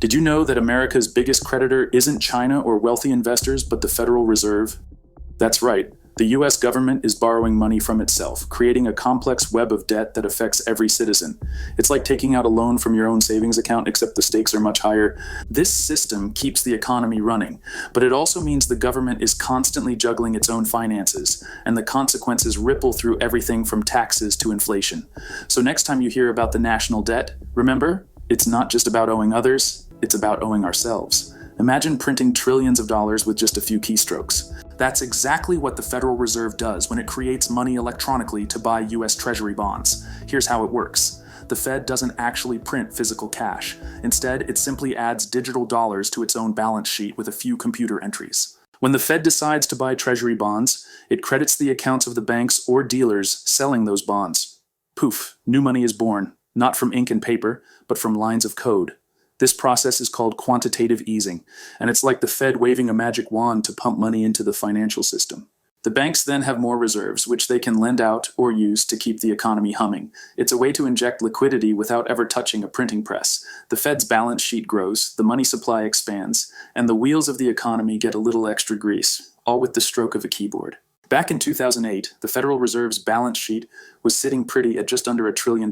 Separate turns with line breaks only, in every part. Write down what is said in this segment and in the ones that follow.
Did you know that America's biggest creditor isn't China or wealthy investors, but the Federal Reserve? That's right. The US government is borrowing money from itself, creating a complex web of debt that affects every citizen. It's like taking out a loan from your own savings account, except the stakes are much higher. This system keeps the economy running, but it also means the government is constantly juggling its own finances, and the consequences ripple through everything from taxes to inflation. So next time you hear about the national debt, remember, it's not just about owing others, it's about owing ourselves. Imagine printing trillions of dollars with just a few keystrokes. That's exactly what the Federal Reserve does when it creates money electronically to buy US Treasury bonds. Here's how it works. The Fed doesn't actually print physical cash. Instead, it simply adds digital dollars to its own balance sheet with a few computer entries. When the Fed decides to buy Treasury bonds, it credits the accounts of the banks or dealers selling those bonds. Poof, new money is born, not from ink and paper, but from lines of code. This process is called quantitative easing, and it's like the Fed waving a magic wand to pump money into the financial system. The banks then have more reserves, which they can lend out or use to keep the economy humming. It's a way to inject liquidity without ever touching a printing press. The Fed's balance sheet grows, the money supply expands, and the wheels of the economy get a little extra grease, all with the stroke of a keyboard. Back in 2008, the Federal Reserve's balance sheet was sitting pretty at just under $1 trillion.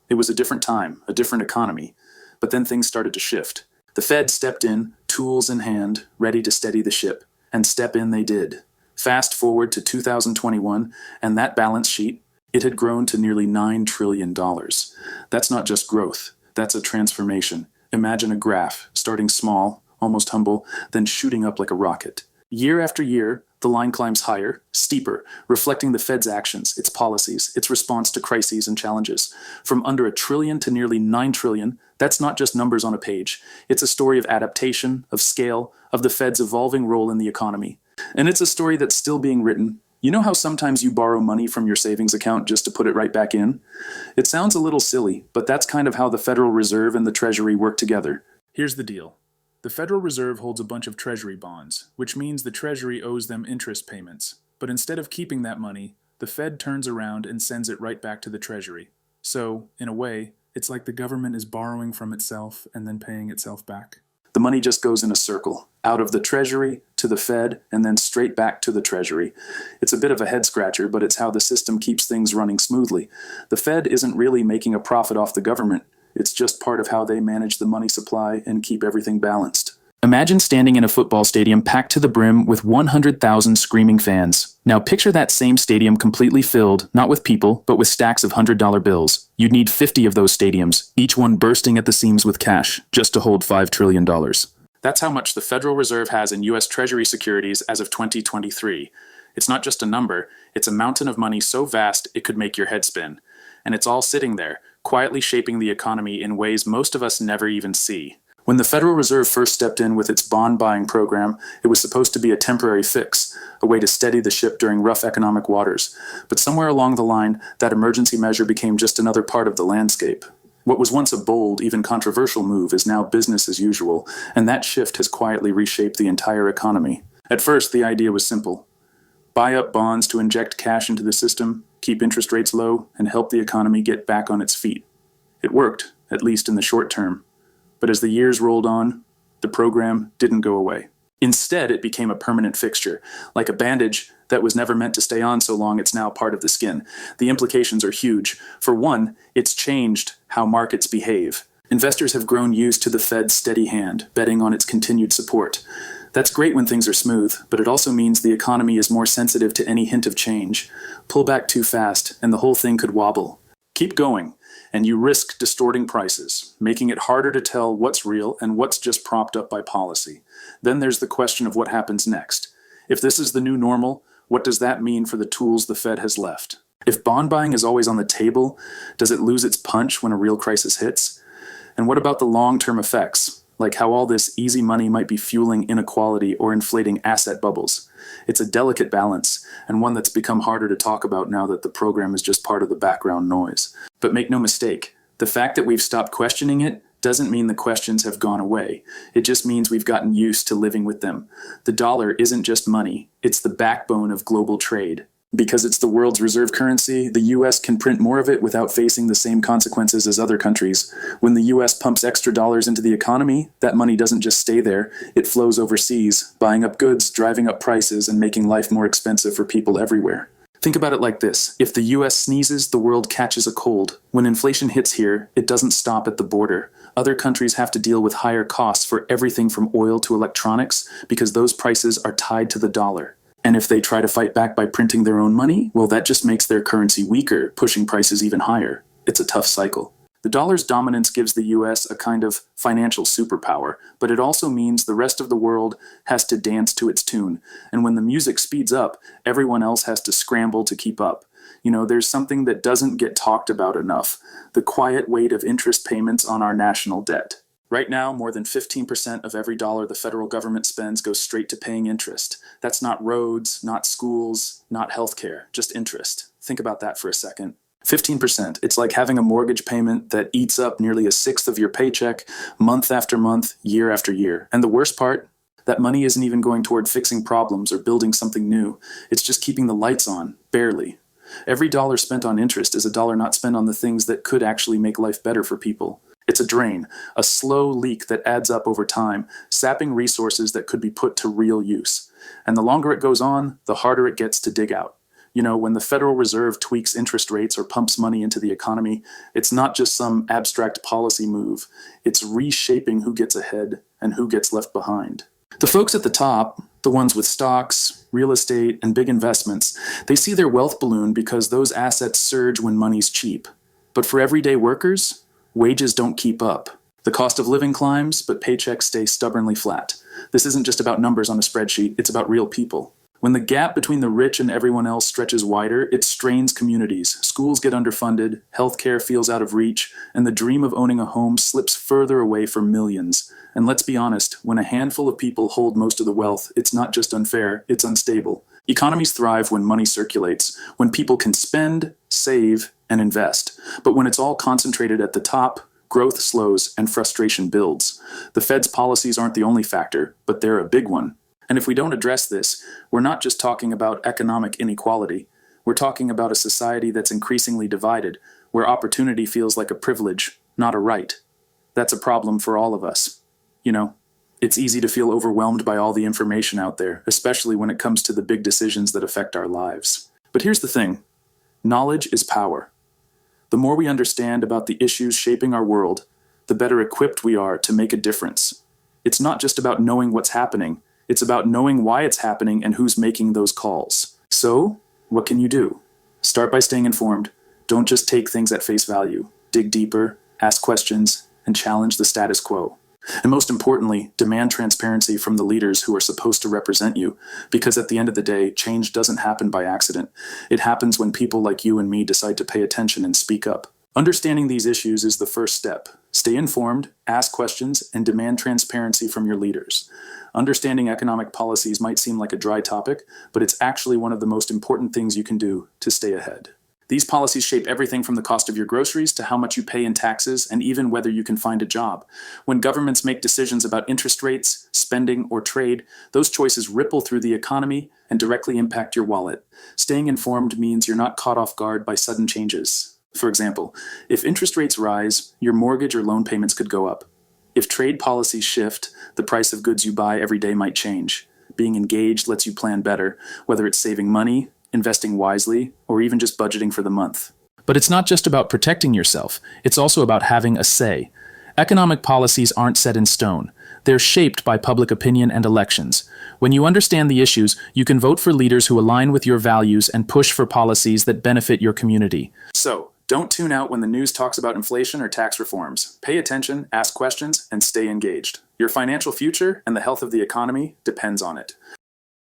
It was a different time, a different economy. But then things started to shift. The Fed stepped in, tools in hand, ready to steady the ship. And step in they did. Fast forward to 2021, and that balance sheet, it had grown to nearly $9 trillion. That's not just growth, that's a transformation. Imagine a graph, starting small, almost humble, then shooting up like a rocket. Year after year, the line climbs higher, steeper, reflecting the Fed's actions, its policies, its response to crises and challenges. From under $1 trillion to nearly $9 trillion, that's not just numbers on a page. It's a story of adaptation, of scale, of the Fed's evolving role in the economy. And it's a story that's still being written. You know how sometimes you borrow money from your savings account just to put it right back in? It sounds a little silly, but that's kind of how the Federal Reserve and the Treasury work together. Here's the deal. The Federal Reserve holds a bunch of Treasury bonds, which means the Treasury owes them interest payments. But instead of keeping that money, the Fed turns around and sends it right back to the Treasury. So, in a way, it's like the government is borrowing from itself and then paying itself back. The money just goes in a circle, out of the Treasury to the Fed and then straight back to the Treasury. It's a bit of a head-scratcher, but it's how the system keeps things running smoothly. The Fed isn't really making a profit off the government. It's just part of how they manage the money supply and keep everything balanced. Imagine standing in a football stadium packed to the brim with 100,000 screaming fans. Now picture that same stadium completely filled, not with people, but with stacks of $100 bills. You'd need 50 of those stadiums, each one bursting at the seams with cash, just to hold $5 trillion. That's how much the Federal Reserve has in US Treasury securities as of 2023. It's not just a number, it's a mountain of money so vast it could make your head spin. And it's all sitting there, quietly shaping the economy in ways most of us never even see. When the Federal Reserve first stepped in with its bond buying program, it was supposed to be a temporary fix, a way to steady the ship during rough economic waters. But somewhere along the line, that emergency measure became just another part of the landscape. What was once a bold, even controversial move is now business as usual, and that shift has quietly reshaped the entire economy. At first, the idea was simple. Buy up bonds to inject cash into the system, keep interest rates low, and help the economy get back on its feet. It worked, at least in the short term. But as the years rolled on, the program didn't go away. Instead, it became a permanent fixture, like a bandage that was never meant to stay on so long it's now part of the skin. The implications are huge. For one, it's changed how markets behave. Investors have grown used to the Fed's steady hand, betting on its continued support. That's great when things are smooth, but it also means the economy is more sensitive to any hint of change. Pull back too fast, and the whole thing could wobble. Keep going, and you risk distorting prices, making it harder to tell what's real and what's just propped up by policy. Then there's the question of what happens next. If this is the new normal, what does that mean for the tools the Fed has left? If bond buying is always on the table, does it lose its punch when a real crisis hits? And what about the long-term effects, like how all this easy money might be fueling inequality or inflating asset bubbles? It's a delicate balance, and one that's become harder to talk about now that the program is just part of the background noise. But make no mistake, the fact that we've stopped questioning it doesn't mean the questions have gone away. It just means we've gotten used to living with them. The dollar isn't just money, it's the backbone of global trade. Because it's the world's reserve currency, the US can print more of it without facing the same consequences as other countries. When the US pumps extra dollars into the economy, that money doesn't just stay there, it flows overseas, buying up goods, driving up prices, and making life more expensive for people everywhere. Think about it like this. If the US sneezes, the world catches a cold. When inflation hits here, it doesn't stop at the border. Other countries have to deal with higher costs for everything from oil to electronics because those prices are tied to the dollar. And if they try to fight back by printing their own money, well, that just makes their currency weaker, pushing prices even higher. It's a tough cycle. The dollar's dominance gives the US a kind of financial superpower, but it also means the rest of the world has to dance to its tune. And when the music speeds up, everyone else has to scramble to keep up. You know, there's something that doesn't get talked about enough: the quiet weight of interest payments on our national debt. Right now, more than 15% of every dollar the federal government spends goes straight to paying interest. That's not roads, not schools, not healthcare, just interest. Think about that for a second. 15%. It's like having a mortgage payment that eats up nearly a sixth of your paycheck, month after month, year after year. And the worst part? That money isn't even going toward fixing problems or building something new. It's just keeping the lights on, barely. Every dollar spent on interest is a dollar not spent on the things that could actually make life better for people. It's a drain, a slow leak that adds up over time, sapping resources that could be put to real use. And the longer it goes on, the harder it gets to dig out. You know, when the Federal Reserve tweaks interest rates or pumps money into the economy, it's not just some abstract policy move. It's reshaping who gets ahead and who gets left behind. The folks at the top, the ones with stocks, real estate, and big investments, they see their wealth balloon because those assets surge when money's cheap. But for everyday workers, wages don't keep up. The cost of living climbs, but paychecks stay stubbornly flat. This isn't just about numbers on a spreadsheet, it's about real people. When the gap between the rich and everyone else stretches wider, it strains communities. Schools get underfunded, healthcare feels out of reach, and the dream of owning a home slips further away for millions. And let's be honest, when a handful of people hold most of the wealth, it's not just unfair, it's unstable. Economies thrive when money circulates, when people can spend, save, and invest. But when it's all concentrated at the top, growth slows and frustration builds. The Fed's policies aren't the only factor, but they're a big one. And if we don't address this, we're not just talking about economic inequality. We're talking about a society that's increasingly divided, where opportunity feels like a privilege, not a right. That's a problem for all of us. You know, it's easy to feel overwhelmed by all the information out there, especially when it comes to the big decisions that affect our lives. But here's the thing. Knowledge is power. The more we understand about the issues shaping our world, the better equipped we are to make a difference. It's not just about knowing what's happening. It's about knowing why it's happening and who's making those calls. So, what can you do? Start by staying informed. Don't just take things at face value. Dig deeper, ask questions, and challenge the status quo. And most importantly, demand transparency from the leaders who are supposed to represent you, because at the end of the day, change doesn't happen by accident. It happens when people like you and me decide to pay attention and speak up. Understanding these issues is the first step. Stay informed, ask questions, and demand transparency from your leaders. Understanding economic policies might seem like a dry topic, but it's actually one of the most important things you can do to stay ahead. These policies shape everything from the cost of your groceries to how much you pay in taxes and even whether you can find a job. When governments make decisions about interest rates, spending, or trade, those choices ripple through the economy and directly impact your wallet. Staying informed means you're not caught off guard by sudden changes. For example, if interest rates rise, your mortgage or loan payments could go up. If trade policies shift, the price of goods you buy every day might change. Being engaged lets you plan better, whether it's saving money, investing wisely, or even just budgeting for the month. But it's not just about protecting yourself, it's also about having a say. Economic policies aren't set in stone. They're shaped by public opinion and elections. When you understand the issues, you can vote for leaders who align with your values and push for policies that benefit your community. So, don't tune out when the news talks about inflation or tax reforms. Pay attention, ask questions, and stay engaged. Your financial future and the health of the economy depends on it.